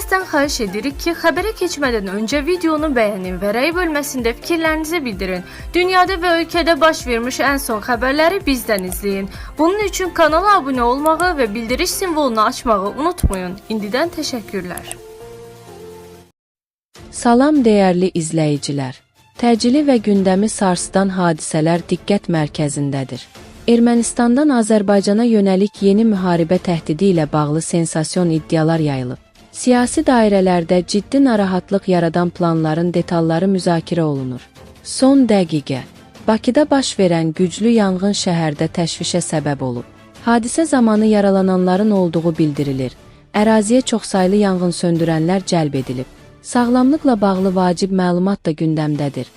Sizdən xahiş edirik ki, xəbərə keçmədən öncə videonu bəyənin və rəy bölməsində fikirlərinizi bildirin. Dünyada və ölkədə baş vermiş ən son xəbərləri bizdən izləyin. Bunun üçün kanala abunə olmağı və bildiriş simvolunu açmağı unutmayın. İndidən təşəkkürlər. Salam dəyərli izləyicilər. Təcili və gündəmi sarsıdan hadisələr diqqət mərkəzindədir. Ermənistandan Azərbaycana yönəlik yeni müharibə təhdidi ilə bağlı sensasyon iddialar yayılıb. Siyasi dairələrdə ciddi narahatlıq yaradan planların detalları müzakirə olunur. Son dəqiqə. Bakıda baş verən güclü yanğın şəhərdə təşvişə səbəb olub. Hadisə zamanı yaralananların olduğu bildirilir. Əraziyə çoxsaylı yanğın söndürənlər cəlb edilib. Sağlamlıqla bağlı vacib məlumat da gündəmdədir.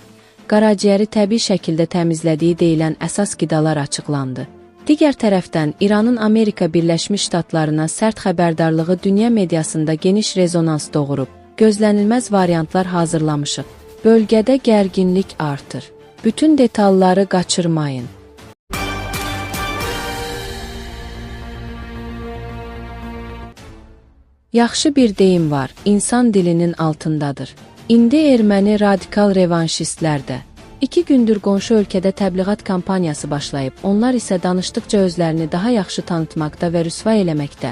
Qaraciyəri təbii şəkildə təmizlədiyi deyilən əsas qidalar açıqlandı. Digər tərəfdən, İranın Amerika Birləşmiş Ştatlarına sərt xəbərdarlığı dünya mediasında geniş rezonans doğurub. Gözlənilməz variantlar hazırlamışıq. Bölgədə gərginlik artır. Bütün detalları qaçırmayın. Yaxşı bir deyim var, insan dilinin altındadır. İndi erməni radikal revanşistlər də. 2 gündür qonşu ölkədə təbliğat kampaniyası başlayıb, onlar isə danışdıqca özlərini daha yaxşı tanıtmaqda və rüsva eləməkdə,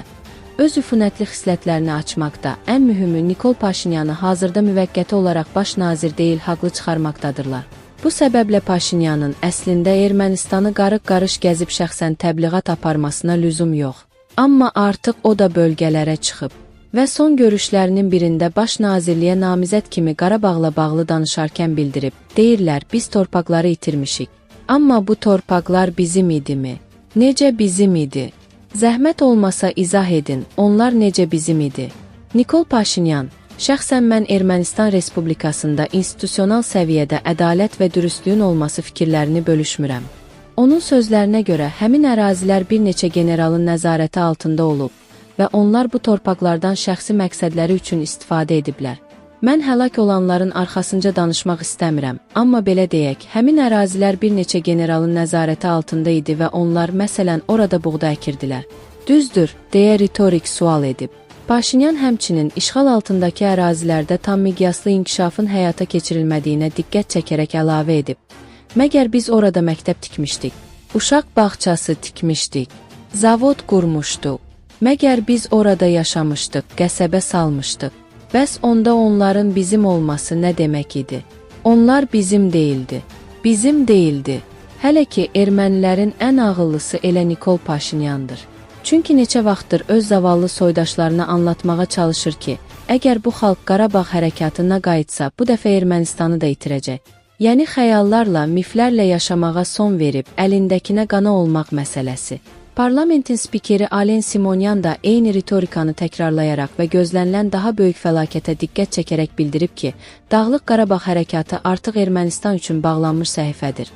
öz üfunətli xislətlərini açmaqda, ən mühümü Nikol Paşinyanı hazırda müvəqqəti olaraq baş nazir deyil, haqlı çıxarmaqdadırlar. Bu səbəblə Paşinyanın əslində Ermənistanı qarıq-qarış gəzib şəxsən təbliğat aparmasına lüzum yox. Amma artıq o da bölgələrə çıxıb və son görüşlərinin birində baş nazirliyə namizəd kimi Qarabağla bağlı danışarkən bildirib, deyirlər, biz torpaqları itirmişik. Amma bu torpaqlar bizim idimi? Necə bizim idi? Zəhmət olmasa izah edin, onlar necə bizim idi? Nikol Paşinyan, şəxsən mən Ermənistan Respublikasında institusional səviyyədə ədalət və dürüstlüyün olması fikirlərini bölüşmürəm. Onun sözlərinə görə, həmin ərazilər bir neçə generalın nəzarəti altında olub və onlar bu torpaqlardan şəxsi məqsədləri üçün istifadə ediblər. Mən həlak olanların arxasınca danışmaq istəmirəm, amma belə deyək, həmin ərazilər bir neçə generalın nəzarəti altında idi və onlar, məsələn, orada buğda əkirdilər. Düzdür, deyə ritorik sual edib. Paşinyan həmçinin işğal altındakı ərazilərdə tam miqyaslı inkişafın həyata keçirilmədiyinə diqqət çəkərək əlavə edib. Məgər biz orada məktəb tikmişdik, uşaq bağçası tikmişdik, zavod qurmuşduq. Məgər biz orada yaşamışdıq, qəsəbə salmışdıq. Bəs onda onların bizim olması nə demək idi? Onlar bizim deyildi. Bizim deyildi. Hələ ki, ermənilərin ən ağıllısı elə Nikol Paşinyandır. Çünki neçə vaxtdır öz zavallı soydaşlarına anlatmağa çalışır ki, əgər bu xalq Qarabağ hərəkatına qayıtsa, bu dəfə Ermənistanı da itirəcək. Yəni xəyallarla, miflərlə yaşamağa son verib, əlindəkinə qana olmaq məsələsi. Parlamentin spikeri Alen Simonyan da eyni ritorikanı təkrarlayaraq və gözlənilən daha böyük fəlakətə diqqət çəkərək bildirib ki, Dağlıq Qarabağ hərəkatı artıq Ermənistan üçün bağlanmış səhifədir.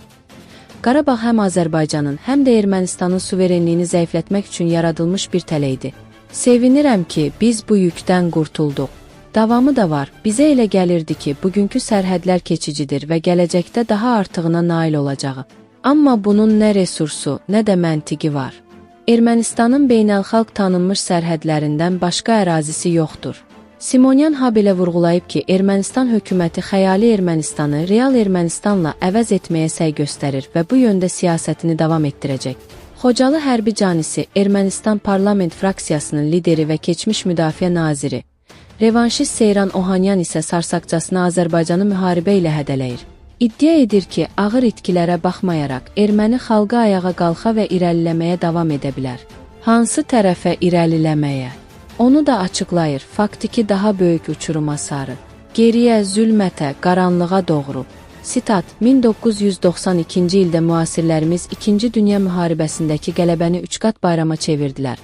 Qarabağ həm Azərbaycanın, həm də Ermənistanın suverenliyini zəiflətmək üçün yaradılmış bir təleydi. Sevinirəm ki, biz bu yükdən qurtulduq. Davamı da var, bizə elə gəlirdi ki, bugünkü sərhədlər keçicidir və gələcəkdə daha artığına nail olacağı. Amma bunun nə resursu, nə də məntiqi var. Ermənistanın beynəlxalq tanınmış sərhədlərindən başqa ərazisi yoxdur. Simonyan habelə vurğulayıb ki, Ermənistan hökuməti xəyali Ermənistanı real Ermənistanla əvəz etməyə səy göstərir və bu yöndə siyasətini davam etdirəcək. Xocalı hərbi canisi, Ermənistan parlament fraksiyasının lideri və keçmiş müdafiə naziri, revanşist Seyran Ohanyan isə sarsaqcasına Azərbaycanı müharibə ilə hədələyir. İddia edir ki, ağır itkilərə baxmayaraq, erməni xalqı ayağa qalxa və irəliləməyə davam edə bilər. Hansı tərəfə irəliləməyə? Onu da açıqlayır, faktiki daha böyük uçuruma sarı. Geriyə, zülmətə, qaranlığa doğru. Sitat, 1992-ci ildə müasirlərimiz 2-ci Dünya müharibəsindəki qələbəni 3 qat bayrama çevirdilər.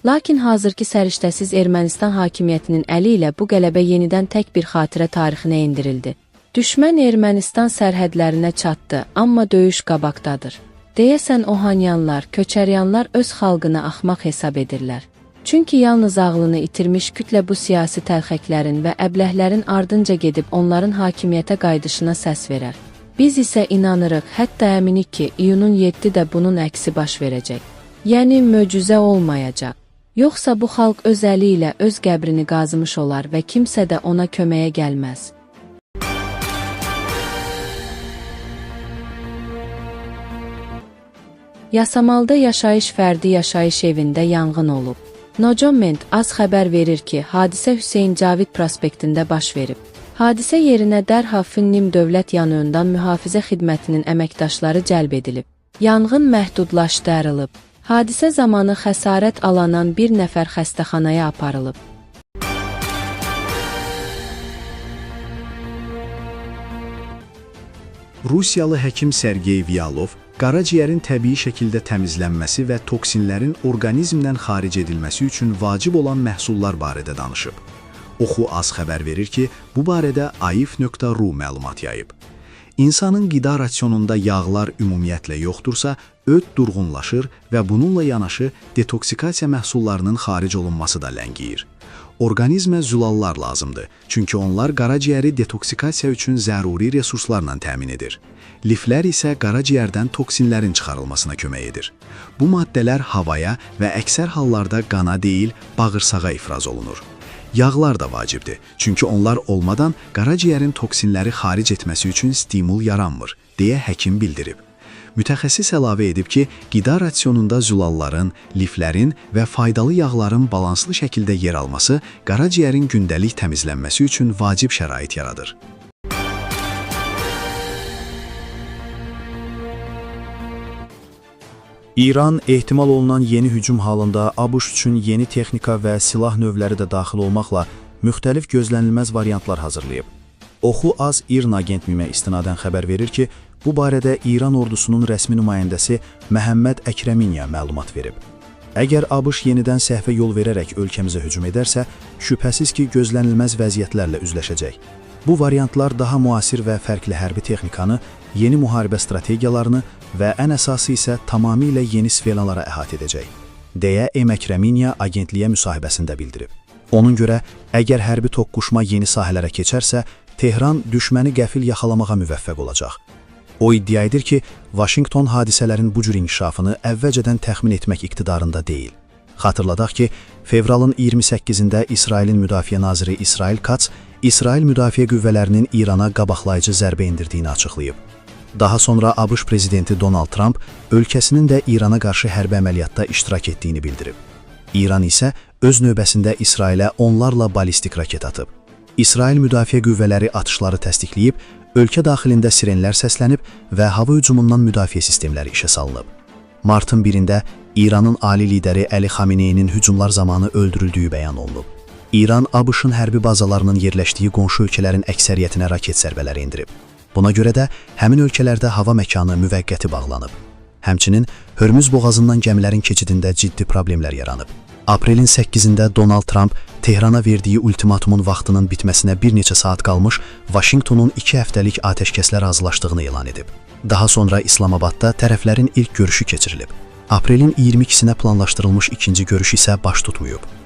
Lakin hazırki səriştəsiz Ermənistan hakimiyyətinin əli ilə bu qələbə yenidən tək bir xatirə tarixinə indirildi. Düşmən Ermənistan sərhədlərinə çatdı, amma döyüş qabaqdadır. Deyəsən Ohanyanlar, köçəryanlar öz xalqını axmaq hesab edirlər. Çünki yalnız ağlını itirmiş kütlə bu siyasi təlxəklərin və əbləhlərin ardınca gedib onların hakimiyyətə qayıdışına səs verər. Biz isə inanırıq, hətta əminik ki, iyunun 7-də bunun əksi baş verəcək. Yəni möcüzə olmayacaq. Yoxsa bu xalq öz əli ilə öz qəbrini qazımış olar və kimsə də ona köməyə gəlməz. Yasamalda yaşayış fərdi yaşayış evində yanğın olub. Nocoment az xəbər verir ki, hadisə Hüseyn Cavid prospektində baş verib. Hadisə yerinə dərhal Fünnim Dövlət Yanığından Mühafizə Xidmətinin əməkdaşları cəlb edilib. Yanğın məhdudlaşdırılıb. Hadisə zamanı xəsarət alanan bir nəfər xəstəxanaya aparılıb. Rusiyalı həkim Sergey Vyalov qaraciyərin təbii şəkildə təmizlənməsi və toksinlərin orqanizmdən xaric edilməsi üçün vacib olan məhsullar barədə danışıb. Oxu Az xəbər verir ki, bu barədə aif.ru məlumat yayıb. İnsanın qida rasionunda yağlar ümumiyyətlə yoxdursa, öd durğunlaşır və bununla yanaşı detoksikasiya məhsullarının xaric olunması da ləngiyir. Orqanizmə zülallar lazımdır, çünki onlar qaraciyəri detoksikasiya üçün zəruri resurslarla təmin edir. Liflər isə qaraciyərdən toksinlərin çıxarılmasına kömək edir. Bu maddələr havaya və əksər hallarda qana deyil, bağırsağa ifraz olunur. Yağlar da vacibdir, çünki onlar olmadan qaraciyərin toksinləri xaric etməsi üçün stimul yaranmır, deyə həkim bildirib. Mütəxəssis əlavə edib ki, qida rasionunda zülalların, liflərin və faydalı yağların balanslı şəkildə yer alması qaraciyərin gündəlik təmizlənməsi üçün vacib şərait yaradır. İran ehtimal olunan yeni hücum halında ABŞ üçün yeni texnika və silah növləri də daxil olmaqla müxtəlif gözlənilməz variantlar hazırlayıb. Oxu Az İRN agentmiyinə istinadən xəbər verir ki, bu barədə İran ordusunun rəsmi nümayəndəsi Məhəmməd Əkrəminya məlumat verib. Əgər ABŞ yenidən səhvə yol verərək ölkəmizə hücum edərsə, şübhəsiz ki, gözlənilməz vəziyyətlərlə üzləşəcək. Bu variantlar daha müasir və fərqli hərbi texnikanı, yeni müharibə strategiyalarını və ən əsası isə tamamilə yeni sferalara əhatə edəcək, deyə Əkrəminya agentliyə müsahibəsində bildirib. Onun görə, əgər hərbi toqquşma yeni sahələrə keçərsə, Tehran düşməni qəfil yaxalamağa müvəffəq olacaq. O iddia edir ki, Vaşinqton hadisələrin bu cür inkişafını əvvəlcədən təxmin etmək iqtidarında deyil. Xatırladaq ki, fevralın 28-də İsrailin Müdafiə naziri İsrail Katz, İsrail Müdafiə qüvvələrinin İrana qabaqlayıcı zərbə endirdiyini açıqlayıb. Daha sonra ABŞ prezidenti Donald Trump ölkəsinin də İrana qarşı hərbi əməliyyatda iştirak etdiyini bildirib. İran isə öz növbəsində İsrailə onlarla balistik raket atıb. İsrail Müdafiə qüvvələri atışları təsdiqləyib, ölkə daxilində sirenlər səslənib və hava hücumundan müdafiə sistemləri işə salınıb. Martın 1-də İranın ali lideri Əli Xameneyinin hücumlar zamanı öldürüldüyü bəyan olunub. İran ABŞ-ın hərbi bazalarının yerləşdiyi qonşu ölkələrin əksəriyyətinə raket zərbələri endirib. Buna görə də həmin ölkələrdə hava məkanı müvəqqəti bağlanıb. Həmçinin Hörmüz boğazından gəmilərin keçidində ciddi problemlər yaranıb. Aprelin 8-də Donald Trump Tehrana verdiyi ultimatumun vaxtının bitməsinə bir neçə saat qalmış Vaşinqtonun 2 həftəlik atəşkəslə razılaşdığını elan edib. Daha sonra İslamabadda tərəflərin ilk görüşü keçirilib. Aprelin 22-sinə planlaşdırılmış ikinci görüş isə baş tutmayıb.